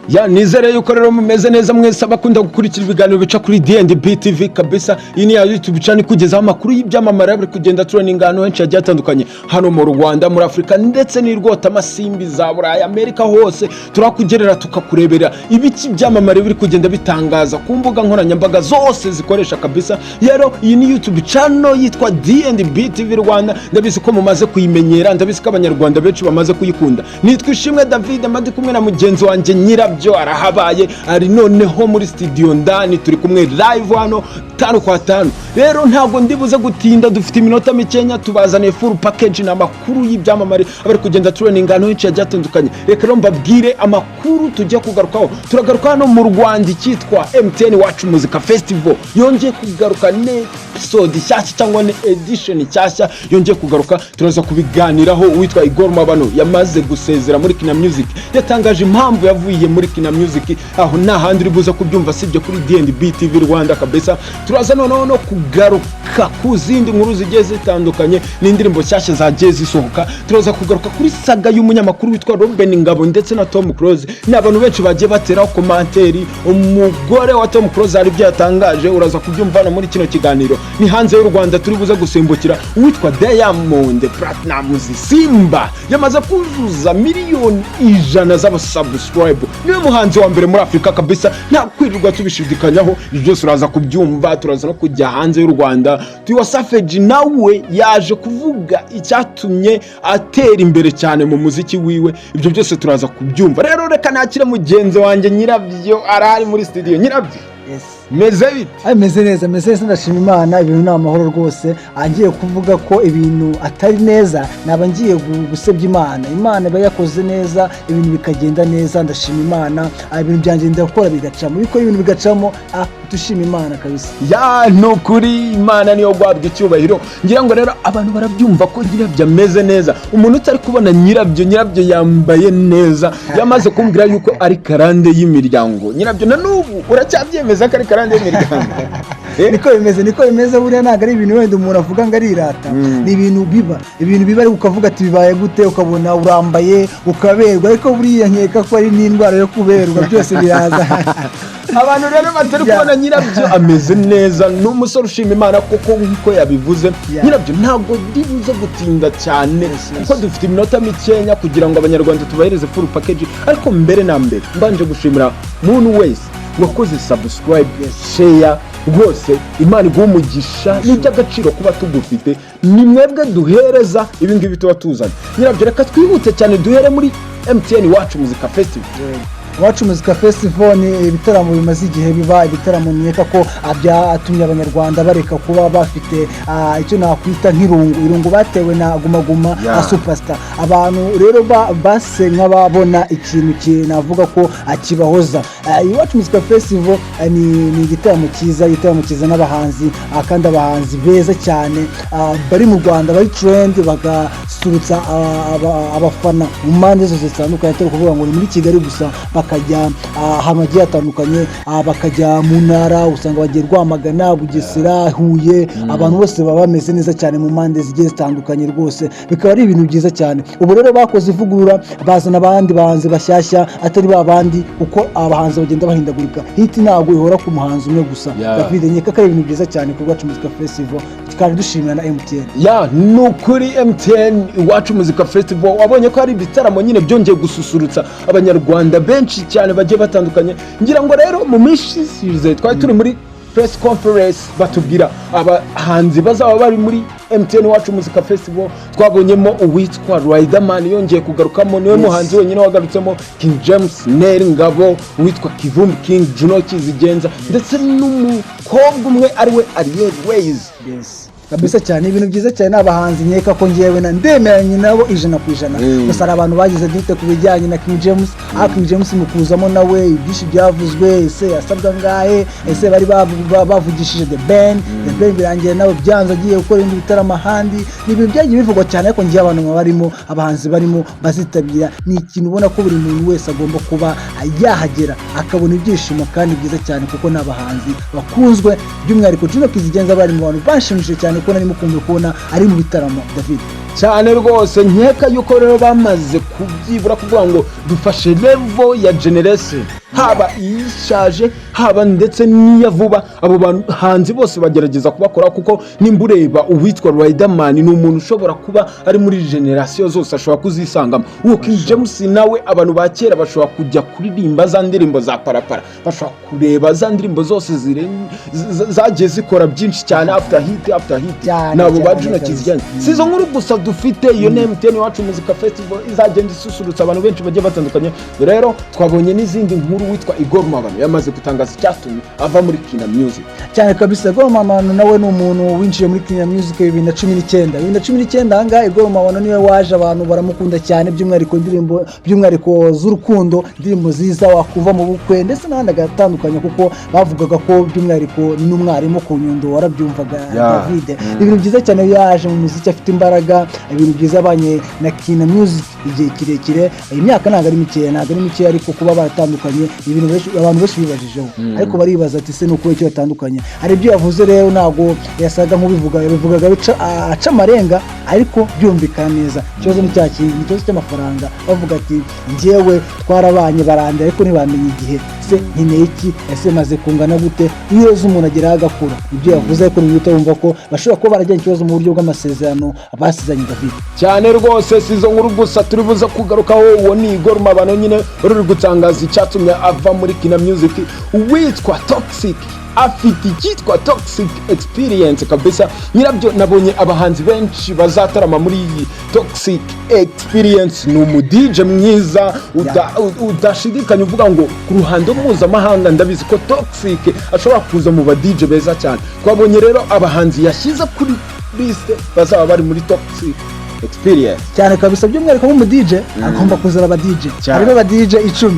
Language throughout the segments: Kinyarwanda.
Ya nizere yuko rero mumeze neza mwese abakunda gukurikira ibiganiro bica kuri D&B TV kabisa. Iyi ni ya YouTube channel kugezaho amakuru y'ibyamamare bari kugenda turning ahantu henshi hagiye atandukanye hano mu Rwanda, muri Afrika ndetse n'irwota amasimbi za Burayi, Amerika hose turakugerera tukakurebera ibiki byamamare biri kugenda bitangaza ku mbuga nkoranyambaga zose zikoresha kabisa. Rero iyi ni YouTube channel yitwa D&B TV Rwanda, ndabizi ko mumaze kuyimenyera, ndabizi ko abanyarwanda benshi bamaze kuyikunda. Nitwa Ishimwe David amadi kumwe na mugenzi wanjye Nyirabyo arahabaye, ari noneho muri studio ndani turi kumwe live hano 5 kwa 5. Rero ntabwo ndibuze gutinda, dufite iminota mikenya tubazane full package na makuru y'ibyamamare abari kugenda turning ahantu henshi hatandukanye. Reka rero mbabwire amakuru tujya kugarukaho. Turagaruka hano mu Rwanda cyitwa MTN Wacu Muzika Festival yongeye kugaruka ne episode nshyashya cyangwa ne edition nshyashya yongeye kugaruka. Turaza kubiganiraho. Uwitwa Igor Mabano yamaze gusezera muri Kina Music, yatangaje impamvu yavuye muri Kina Music, aho nta handi uri buza kubyumva sibyo kuri D&B TV Rwanda kabisa. Turaza noneho no kugaruka ku zindi nkuru zigiye zitandukanye n'indirimbo nshyashya zagiye zisohoka. Turaza kugaruka kuri saga y'umunyamakuru witwa Robin Ngabo ndetse na Tom Close. Ni abantu benshi bagiye bateraho komanteri. Umugore wa Tom Close ari byatangaje, uraza kubyumva muri kino kiganiro. Ni hanze y'u Rwanda turi buze gusimbukira uwitwa Diamond Platnumz Simba yamaze kuzuza miliyoni 100 z'abasubscribe. Niwe muhanzi wa mbere muri Afrika kabisa, nta kwirirwa tubishidikanyaho. Ibyo byose uraza kubyumva. Turaza no kujya hanze y'u Rwanda. Tiwa Savage nawe yaje kuvuga icyatumye atera imbere cyane mu muziki wiwe. Ibyo byose turaza kubyumva. Rero reka nakire mugenzi wanjye Nyirabyo arahari muri studio. Nyirabyo, yes. Meze bite? Meze neza ndashima Imana, ibintu ni amahoro rwose. Agiye kuvuga ko ibintu atari neza, naba ngiye gusebya Imana iba yakoze neza, ibintu bikagenda neza. Ndashima Imana, ibintu byanjye ndakora bigacamo, biko ibintu bigacamo, dushima Imana kabisa. Ya nukuri Imana niyo gwabye icyubahiro. Ngira ngo rero abantu barabyumva ko Nyirabyo ameze neza. Umuntu utari kubona Nyirabyo yambaye neza, yamaze kumbwira yuko ari karande y'imiryango. Nyirabyo na nubu uracyabyemeza ko ari karande y'imiryango? Niko bimeze buriya, ntago ari ibintu wenda umuntu avuga ngo arirata. Ni ibintu biba ari ukavuga ati bibaye gute, ukabona urambaye ukaberwa, ariko buriya nkeka ko ari n'indwara yo kuberwa, byose biraza. Abantu rero batari kubona Nyirabyo ameze neza, n'umusore ushima Imana kuko nkuko yabivuze. Nyirabyo ntabwo ndibuze gutinda cyane kuko dufite iminota mikenya kugira ngo abanyarwanda tubahereze full package. Ariko mbere na mbere mbanje gushimira muntu wese wakoze subscribe, share, rwose Imana iguha umugisha. Ni iby'agaciro kuba tugufite, ni mwebwe duhereza ibi ngibi tuba tuzanye. Nyirabyo reka twihute cyane duhere muri MTN Wacu Muzika Festival. Wacu Muzika Festival ni ibitaramo bimaze igihe biba, ibitaramo nkeka ko byatumye abanyarwanda bareka kuba bafite icyo nakwita nk'irungu batewe na guma superstar. Abantu rero base nk'ababona ikintu navuga ko akibahoza. Wacu Muzika Festival ni igitaramo cyiza n'abahanzi, kandi abahanzi beza cyane bari mu Rwanda, bari trend, bagasurutsa abafana mu mpande zose zitandukanye. Atari kuvuga ngo ni muri Kigali gusa, bakajya ahantu hagiye hatandukanye, bakajya mu ntara, usanga bagiye Rwamagana, Bugesera, Huye. Abantu bose baba bameze neza cyane mu mpande zigiye zitandukanye, rwose bikaba ari ibintu byiza cyane. Ubu rero bakoze ivugurura, bazana abandi bahanzi bashyashya atari babandi, uko abahanzi bagenda bahindagurika. Hit ntabwo ihora ku muhanzi umwe gusa. David, nkeka ko ari ibintu byiza cyane ku Wacu Muzika Festival, kandi dushimira na MTN. Nukuri MTN Wacu Muzika Festival wabonye ko hari ibitaramo nyine byongeye gususurutsa abanyarwanda benshi cyane bagiye batandukanye. Ngira ngo rero mu minsi isize twari turi muri press conference batubwira abahanzi bazaba bari muri MTN Wacu Muzika Festival. Twabonyemo uwitwa Riderman yongeye kugarukamo, niwe muhanzi wenyine wagarutsemo, King James, Neri Ngabo, uwitwa Kivumbi King, Juno Kizigenza ndetse n'umukobwa umwe ariwe Ariel Ways. Kabisa cyane, ibintu byiza cyane. Abahanzi nkeka ko ngewe ndemeranye nabo 100%. Gusa ari abantu bagize dute ku bijyanye na King James. King James mukuzamo nawe ibyinshi byavuzwe, ese yasabwa ngahe, ese bari bavugishije The Ben birangiye nawe byanze agiye gukora ibindi bitaramo ahandi. Ni ibintu byagiye bivugwa cyane, ariko ngiye abantu barimo, abahanzi barimo bazitabira. Ni ikintu ubona ko buri muntu wese agomba kuba yahagera akabona ibyishimo kandi byiza cyane, kuko n'abahanzi bakunzwe, by'umwihariko Juno Kizigenza bari mu bantu bashimishije cyane ko narimo kubona ari mu bitaramo. David, cyane rwose nkeka yuko rero bamaze kubyibura kuvuga ngo dufashe level ya generation haba ishaje haba ndetse n'iya vuba. Abo bahanzi bose bagerageza kubakora, kuko nimba ureba uwitwa Riderman ni umuntu ushobora kuba ari muri generasiyo zose, ashobora kuzisangamo. uwo King James nawe abantu ba kera bashobora kujya kuririmba za ndirimbo za parapara, bashobora kureba za ndirimbo zose zagiye zikora byinshi cyane, after hit nabo ba Juno Kiziganya. Si izo nkuru gusa dufite, iyo ni MTN Iwacu Muzika Festival izagenda isusurutsa abantu benshi bagiye batandukanye. Rero twabonye n'izindi nkuru, witwa Igor Mabano yamaze gutangaza icyatumye ava muri Kina Music. Cyane kabisa, Igor Mabano nawe ni umuntu winjiye muri Kina Music 2019 ahangaha. Igor Mabano niwe waje, abantu baramukunda cyane, by'umwihariko z'urukundo, indirimbo ziza wakuva mu bukwe ndetse n'ahandi agatandukanye, kuko bavugaga ko by'umwihariko ni n'umwarimu ku Nyundo, warabyumvaga David. Ibintu byiza cyane, yaje mu muziki afite imbaraga, ibintu byiza abanye na Kina Music igihe kirekire. Imyaka ntabwo ari mike, ariko kuba baratandukanye ibintu abantu benshi bibajijeho, ariko baribaza ati se nuko icyo batandukanye. Hari ibyo yavuze rero, ntabwo yasaga nk'ubivugaga aca amarenga, ariko byumvikana neza. Ikibazo ni cya kintu, ikibazo cy'amafaranga. Bavuga ati njyewe twarabanye barande, ariko ntibamenye igihe se nkeneye iki, ese maze kungana gute. Iyo umuntu ageraho agakura, ibyo yavuze, ariko ntibihita wumva ko bashobora kuba barajyanye ikibazo mu buryo bw'amasezerano basizanye David. Cyane rwose, si izo nkuru gusa turi buza kugarukaho. Uwo ni Igor Mabano nyine uri gutangaza icyatumye ava muri Kina Music, witwa Toxic. Afite icyitwa Toxic Experience kabisa. Nyirabyo nabonye abahanzi benshi bazatarama muri iyi Toxic Experience. Ni umu DJ mwiza udashidikanya, uvuga ngo ku ruhando mpuzamahanga ndabizi ko Toxic ashobora kuza mu ba DJ beza cyane. Twabonye rero abahanzi yashyize kuri liste bazaba bari muri Toxic Experience. Cyane kabisa, by'umwihariko nk'umu DJ agomba kuzana aba DJ. Harimo aba DJ 10.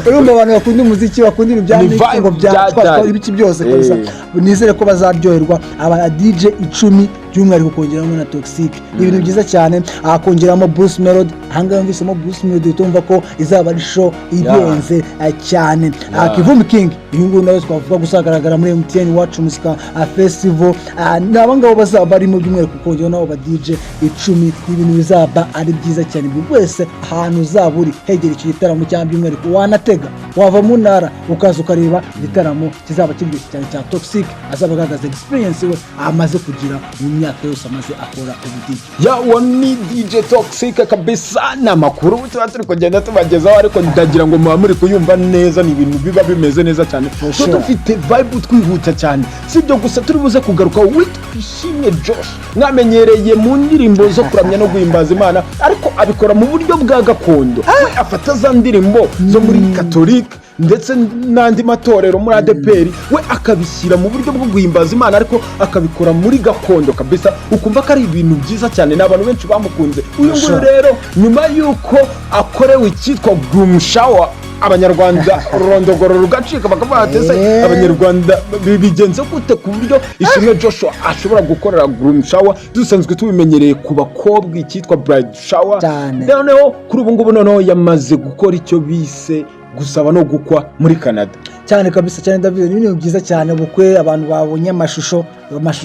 Urumva abantu bakunda umuziki, bakunda ibintu bya ngo bya ibiki byose kabisa. Nizere ko bazaryoherwa aba DJ 10, by'umwihariko kongeramo na Toxic. Ibintu byiza cyane, akongeramo Bruce Melody. Ahangaha mvisemo Bruce Melody, utumva ko izaba ari show igenze cyane. Kivumbi King, uyu nguyu nawe twavuga gusagaragara muri MTN Iwacu Muzika Festival. N'abangabo bazaba barimo, by'umwihariko kongera nabo ba DJ 10. Ibintu bizaba ari byiza cyane. Buri wese ahantu uzaba uri hegera icyo gitaramo, cyangwa by'umwihariko wanatega wava mu ntara ukaza ukareba igitaramo kizaba kiryoshye cyane cya Toxic. Azaba agaragaza experience we amaze kugira mu myaka yose amaze akora ubudiji. Uwo ni DJ Toxic kabisa. N'amakuru tuba turi kugenda tubagezaho, ariko ndagira ngo muba muri kuyumva neza. Ni ibintu biba bimeze neza cyane, dufite vibe twihuta cyane. Si ibyo gusa, turi buze kugaruka witwa Ishimwe Josh. Mwamenyereye mu ndirimbo zo kuramya no guhimbaza Imana, ariko abikora mu buryo bwa gakondo. We afata za ndirimbo zo muri Catholic ndetse n'andi matorero muri ADPR, we akabishyira mu buryo bwo guhimbaza Imana, ariko akabikora muri gakondo kabisa. Ukumva ko ari ibintu byiza cyane, n'abantu benshi bamukunze. Uyu nguyu rero, nyuma yuko akorewe icyitwa Groom Shower, abanyarwanda rurondogoro rugacika, bakavuga atese abanyarwanda bigenze gute ku buryo Ishimwe Joshua ashobora gukorera Groom Shower. Dusanzwe tubimenyereye ku bakobwa icyitwa Bride Shower. Noneho kuri ubu ngubu noneho yamaze gukora icyo bise gusaba no gukwa muri Canada. Cyane kabisa cyane David, ni ibintu byiza cyane. Ubukwe abantu babonye amashusho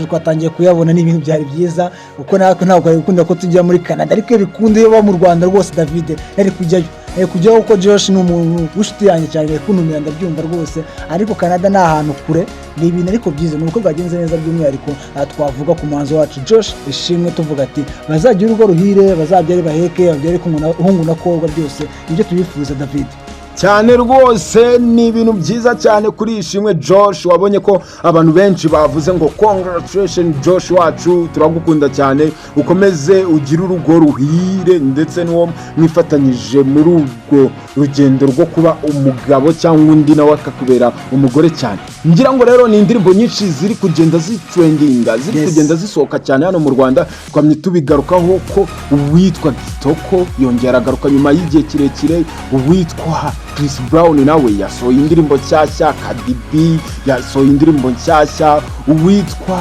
twatangiye kuyabona, ni ibintu byari byiza, kuko ntabwo bikunda ko tujya muri Canada, ariko bikunde yo mu Rwanda rwose. David yari kujyaho, kuko Josh ni umuntu w'inshuti yanjye cyane, kuntumira ndabyumva rwose. Ariko Canada ni ahantu kure, ni ibintu ariko byiza, ni uko bwagenze neza. By'umwihariko twavuga ku muhanzi wacu Josh Ishimwe, tuvuga ati bazagira urugo ruhire, bazabyare baheke, babyare hungu na kobwa, byose ibyo tubifuza David. Cyane rwose, ni ibintu byiza cyane kuri Ishimwe Josh. Wabonye ko abantu benshi bavuze ngo congratulations Josh wacu, turagukunda cyane, ukomeze ugire urugo ruhire, ndetse n'uwo mwifatanyije muri ubwo rugendo rwo kuba umugabo cyangwa undi nawe akakubera umugore cyane. Ngira ngo rero ni indirimbo nyinshi ziri kugenda zitrendinga, ziri kugenda zisohoka cyane hano mu Rwanda. Twamye tubigarukaho ko uwitwa Kitoko yongera agaruka nyuma y'igihe kirekire, uwitwa Chris Brown nawe yasohoye indirimbo nshyashya, Cardi B yasohoye indirimbo nshyashya, uwitwa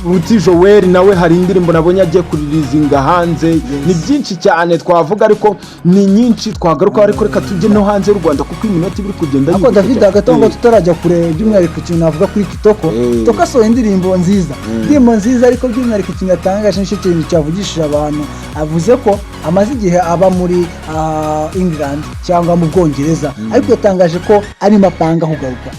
Ruti Joel nawe hari indirimbo nabonye agiye kuririzinga hanze. Ni byinshi cyane twavuga ariko ni nyinshi twagaruka ariko reka tujye no hanze y'u Rwanda kuko iminota ibiri kugenda yihuta. Ako David agatongo tutarajya kure by'umwihariko ikintu navuga kuri Kitoko. Kitoko asohoye indirimbo nziza ariko by'umwihariko ikintu yatangaje nicyo kintu cyavugishije abantu. Avuze ko amaze igihe aba muri England cyangwa mu Bwongereza ariko yatangaje ko ari mapanga kugaruka.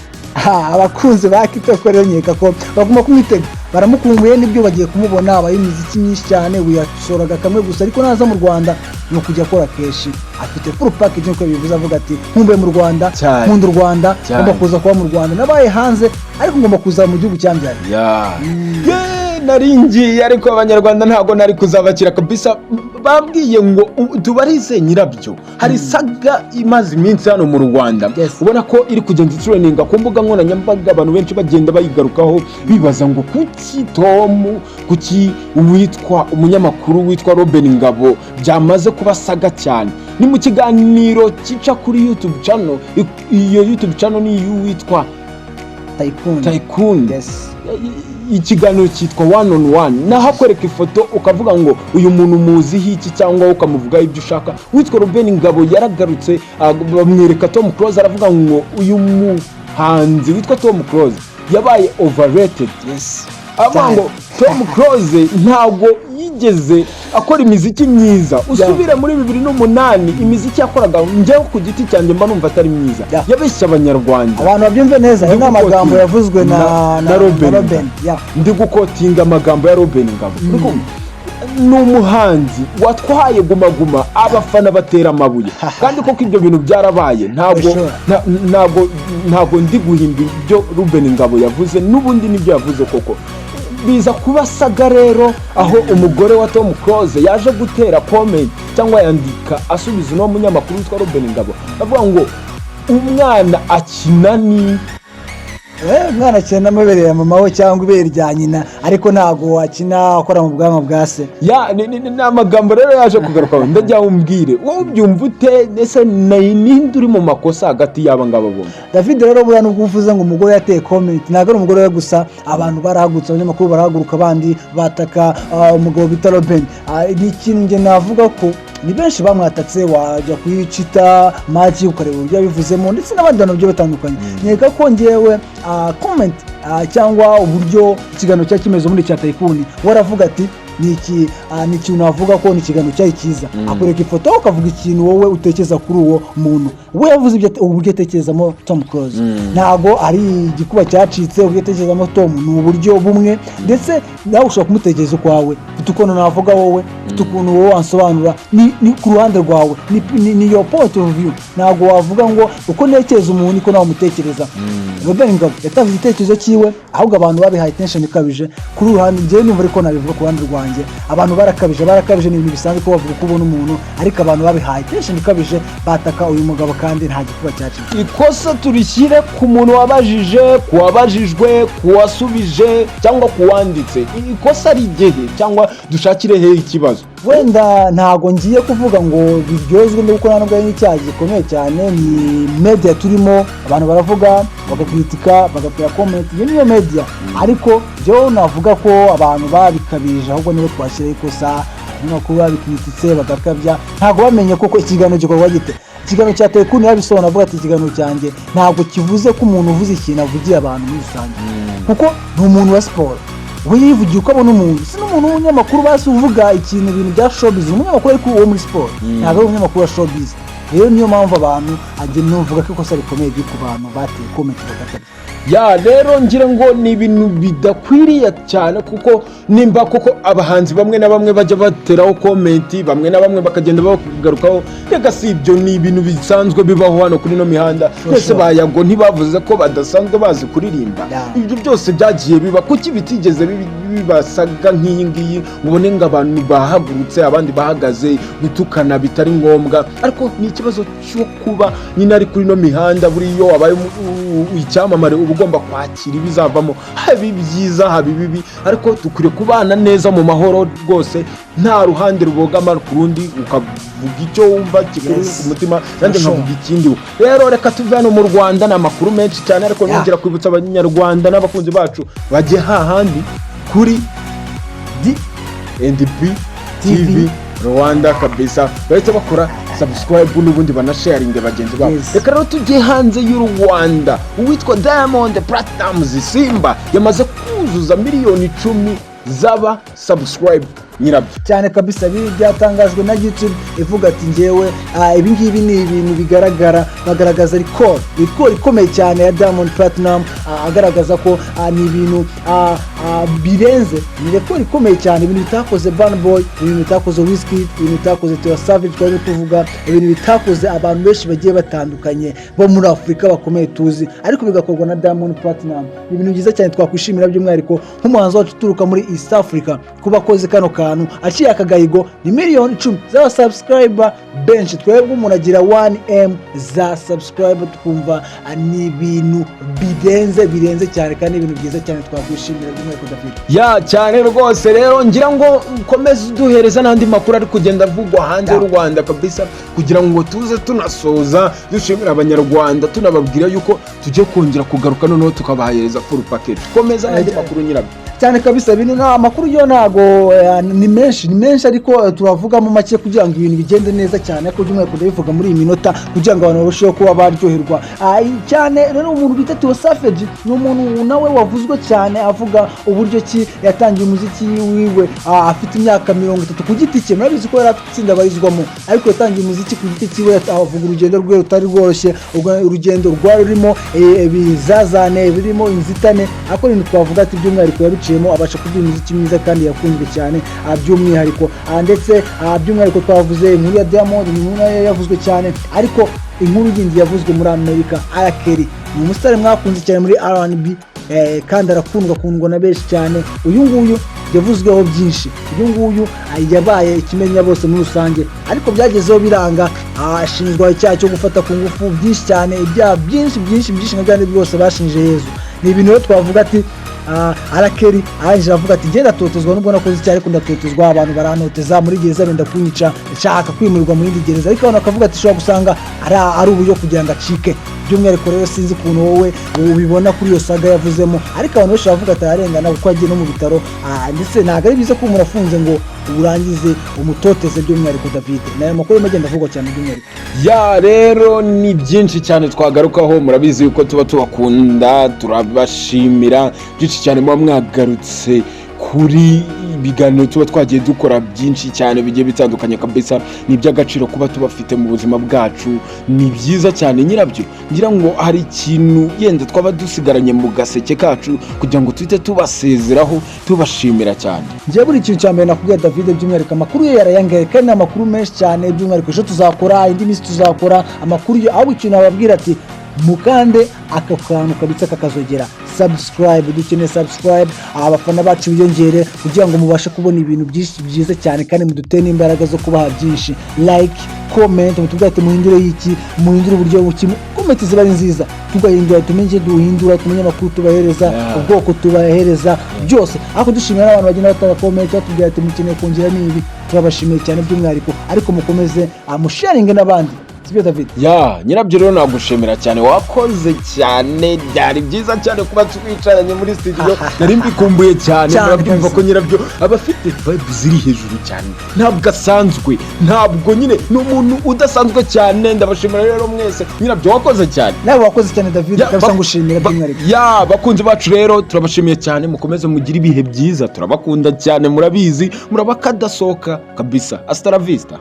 Abakunzi ba Kitoko rero nyeka ko baguma kumwitega, baramukumbuye n'ibyo bagiye kumubona. Abaye imiziki myinshi cyane, uyasoraga kamwe gusa ariko naza mu Rwanda no kujya akora keshi. Afite full package nko bivuze, avuga ati nkumbuye mu Rwanda, nkunda u Rwanda, ngomba kuza kuba mu Rwanda, nabaye hanze ariko ngomba kuza mu gihugu cyambyaye. Naringiye ariko abanyarwanda ntago nari kuzabakira kabisa. Babwiye ngo tubarize nyirabyo. Hari saga imaze iminsi hano mu Rwanda, ubona ko iri kugenda trending ku mbuga nkoranyambaga, abantu benshi bagenda bayigarukaho bibaza ngo kuki witwa umunyamakuru witwa Robin Ngabo byamaze kuba saga cyane. Ni mu kiganiro kica kuri YouTube channel. Iyo YouTube channel ni witwa Tycoon. Ikiganiro cyitwa one on one, naho akwereka ifoto ukavuga ngo uyu muntu muziho iki cyangwa ukamuvuga ibyo ushaka. Witwa Robin Ngabo yaragarutse, bamwereka Tom Close, aravuga ngo uyu muhanzi witwa Tom Close yabaye overrated. Abango Tom Close ntabwo yigeze akora imiziki myiza. Usubire muri 2008 imiziki yakoraga njyewe ku giti cyanjye mba numva atari myiza. Yabeshya abanyarwanda. Abantu babyumve neza, ino amagambo yavuzwe na Robin. Ndi gukotinga amagambo ya Robin Ngabo. Ni umuhanzi watwaye guma abafana batera amabuye kandi koko ibyo bintu byarabaye. Ntabwo ndi guhimba ibyo Robin Ngabo yavuze, n'ubundi nibyo yavuze koko. Biza kuba saga rero aho umugore wa Tom Close yaje gutera comment cyangwa yandika asubiza no munyamakuru witwa Robin Ngabo, avuga ngo umwana akina ni umwana akina amabere ya mama we cyangwa ibere rya nyina, ariko ntago wakina akora mu bwanwa bwa se. Ni amagambo rero yaje kugaruka. Ndajya umbwire wowe ubyumva ute, ese ninde uri mu makosa hagati y'aba ngabo bombi? David rero buriya nubwo uvuze ngo umugore yateye comment, ntago ari umugore we gusa, abantu barahagutse, abanyamakuru barahaguruka, abandi bataka umugabo bita Robin. Ni ikintu nge navuga ko ni benshi bamwatatse, wajya kuyicita maji ukareba uburyo yabivuzemo ndetse n'abandi bantu byo batandukanye. Nyeka ko ngewe comment cyangwa uburyo ikiganiro cya kimeze muri cya Tycoon, waravuga ati ni ikintu navuga ko ni ikiganiro cyari cyiza. Akoreka ifoto ukavuga ikintu wowe utekereza kuri uwo muntu. We yavuze uburyo atekerezamo Tom Close, ntago ari igikuba cyacitse. Uburyo atekerezamo Tom ni uburyo bumwe, ndetse nawe ushobora kumutekereza ukwawe. Ukuntu navuga wowe, ukuntu wowe wansobanura ni ku ruhande rwawe, ni your point of view. Ntago wavuga ngo uko ntekereza umuntu niko nawe umutekereza. Robin Ngabo yatavuze igitekerezo cyiwe, ahubwo abantu babihaye attention ikabije. Kuri ruhande njyewe numva ariko nabivuga ku ruhande rwanjye, abantu barakabije ni ibintu bisanzwe ko bavuga ko ubona umuntu, ariko abantu babihaye attention ikabije bataka uyu mugabo kandi nta gikuba cyacitse. Ikosa turishyire ku muntu wabajije, kuwabajijwe, kuwasubije cyangwa kuwanditse. Ikosa rigehe cyangwa dushakire he ikibazo? Wenda ntago ngiye kuvuga ngo biryozwe ndiko nanubwo ari icyaha gikomeye cyane. Ni media turimo, abantu baravuga bagakritika bagatera comment, iyo niyo media. Ariko byo navuga ko abantu babikabije, ahubwo nibo twashyira ikosa, n'amakuru babikrititse bagakabya, ntago bamenye koko ikiganiro gikorwa gite. Ikiganiro cya Tycoon yabisobanura avuga ati ikiganiro cyanjye ntabwo kivuze ko umuntu uvuze ikintu avugiye abantu muri rusange, kuko ni umuntu wa sport. We yivugiye uko abona umuntu, si n'umuntu w'umunyamakuru basi uvuga ibintu bya showbiz. Umunyamakuru ariko uwo muri sport ntabwo ari umunyamakuru wa showbiz. Rero niyo mpamvu abantu agenda uvuga ko ikosa rikomeye ku bantu bateye comment bagakabya. Rero ngira ngo ni ibintu bidakwiriye cyane, kuko nimba koko abahanzi bamwe na bamwe bajya bateraho comment, bamwe na bamwe bakagenda bagarukaho, reka si ibyo ni ibintu bisanzwe bibaho hano kuri no mihanda. Twese bayago ntibavuze ko badasanzwe bazi kuririmba. Ibyo byose byagiye biba, kuki bitigeze bibasaga nk'iyi ngiyi ubone ngo abantu bahagurutse abandi bahagaze gutukana bitari ngombwa. Ariko ni ikibazo cyo kuba nyine ari kuri no mihanda. Buriyo abaye icyamamare ugomba kwakira ibizavamo, habi byiza habi bibi, ariko tukure kubana neza mu mahoro rwose, nta ruhande rubogama ku rundi, ukavuga icyo wumva kikuri ku mutima kandi nkavuga ikindi. Rero reka tuve hano mu Rwanda, n'amakuru menshi cyane, ariko nongera kwibutsa abanyarwanda n'abakunzi bacu bajye hahandi kuri D&B TV Rwanda kabisa, bahita bakora subscribe n'ubundi banasharinge bagenzi babo. Reka rero tujye hanze y'u Rwanda. Uwitwa Diamond Platnumz Simba yamaze kuzuza miliyoni 10 z'aba subscribe nyirabyo cyane kabisa. Ibi byatangajwe na YouTube ivuga ati ngewe ibi ngibi ni ibintu bagaragaza record ikomeye cyane ya Diamond Platnumz, agaragaza ko ni ibintu birenze, ni record ikomeye cyane, ibintu bitakoze Burna Boy, ibintu bitakoze Wizkid, ibintu bitakoze Tiwa Savage, twari tuvuga ibintu bitakoze abantu benshi bagiye batandukanye bo muri Afurika bakomeye tuzi, ariko bigakorwa na Diamond Platnumz. Ibintu byiza cyane twakwishimira by'umwihariko nk'umuhanzi wacu uturuka muri East Africa kuba akoze kano kantu, aciye akagahigo ni miliyoni 10 z'aba subscriber benshi. Twebwe umuntu agira 1M za subscriber, tukumva ni ibintu birenze cyane kandi ibintu byiza cyane twakwishimira by'umwihariko dafite ya cyane rwose. Rero ngira ngo ukomeze duhereza n'andi makuru ari kugenda avugwa hanze y'u Rwanda kabisa, kugira ngo tuze tunasoza dushimira abanyarwanda tunababwira yuko tujye kongera kugaruka noneho tukabahereza full package. Komeza n'andi makuru nyirabyo cyane kabisa. Ibintu amakuru yo nago ni menshi ariko turavugamo make kugira ngo ibintu bigende neza cyane, ko byumwe kudabivuga muri iyi minota kugira ngo abantu barusheho kuba baryoherwa cyane. Rero umuntu bita Tiwa Savage ni umuntu nawe wavuzwe cyane, avuga uburyo ki yatangiye umuziki wiwe afite imyaka 30 ku giti cye. Murabizi ko yari afite itsinda barizwamo, ariko yatangiye umuziki ku giti cye, avuga urugendo rwe rutari rworoshye, urugendo rwari rurimo bizazane birimo inzitane, ariko ibintu twavuga ati by'umwihariko yabiciyemo, abasha kugira umuziki mwiza kandi yakunzwe cyane by'umwihariko. Ndetse by'umwihariko twavuze inkuru ya Diamond, inkuru nayo yavuzwe cyane, ariko inkuru yindi yavuzwe muri Amerika, A.k.A ni umusitari mwakunze cyane muri R&B, kandi arakundwa na benshi cyane. Uyu nguyu yavuzweho byinshi, uyu nguyu yabaye ikimenya bose muri rusange, ariko byagezeho biranga, ashinjwa icyaha cyo gufata ku ngufu byinshi cyane, ibyaha byinshi nk'abandi bose bashinje Yezu. Ni ibintu rero twavuga ati arakeri arangije avuga ati ngenda totezwa nubwo nakoze icyaha, ariko ndatotezwa, abantu baranoteza muri gereza benda kunyica, nshaka kwimurirwa mu yindi gereza, ariko abantu bakavuga ati ushobora gusanga ari uburyo kugira ngo acike. By'umwihariko rero sinzi ukuntu wowe ubibona kuri iyo saga yavuzemo, ariko abantu benshi bavuga ati arengana kuko agiye no mu bitaro, ndetse ntabwo ari byiza ko umuntu afunze ngo urangize umutoteze. By'umwihariko David nayo makuru magenda avugwa cyane by'umwihariko ya. Rero ni byinshi cyane twagarukaho, murabizi yuko tuba tubakunda, turabashimira byinshi cyane muba mwagarutse kuri ibiganiro tuba twagiye dukora byinshi cyane bigiye bitandukanye kabisa. Ni iby'agaciro kuba tubafite mu buzima bwacu, ni byiza cyane nyirabyo. ngira ngo hari ikintu yenda twaba dusigaranye mu gaseke kacu kugira ngo tuhite tubasezeraho tubashimira cyane. Ngiye buri kintu cya mbere nakubwiye David by'umwihariko amakuru ye yarayangaye kandi amakuru menshi cyane by'umwihariko ejo tuzakora indi minsi tuzakora amakuru yo aho ikintu ababwira ati mukande aka kantu kabitsa kakazogera subscribe, dukeneye subscribe, abafana bacu biyongere kugira ngo mubashe kubona ibintu byinshi byiza cyane kandi mudutene imbaraga zo kubaha byinshi. Like, comment, mutubwira ati muhindure iki, muhindure uburyo buki, comment ziba ari nziza, tugahindura tumenye duhindura, tumenye amakuru tubahereza, ubwoko tubahereza byose. Ako dushimira abantu bagenda batanga comment batubwira ati mukeneye kongera nibi, turabashimiye cyane by'umwihariko, ariko mukomeze amusharinge n'abandi. Sibyo David? Ya, nyirabyo rero nagushimira cyane, wakoze cyane, byari byiza cyane kuba twicaranye muri studio. Nari mbikumbuye cyane, murabyumva ko nyirabyo abafite vibe ziri hejuru cyane. Ntabwo asanzwe, ntabwo nyine n'umuntu udasanzwe cyane. Ndabashimira rero mwese, nyirabyo wakoze cyane. Nawe wakoze cyane David, kabisa ngushimira by'umwihariko. Ya, bakunzi bacu rero turabashimiye cyane, mukomeze mugire ibihe byiza, turabakunda cyane, murabakadasoka kabisa. Hasta la vista.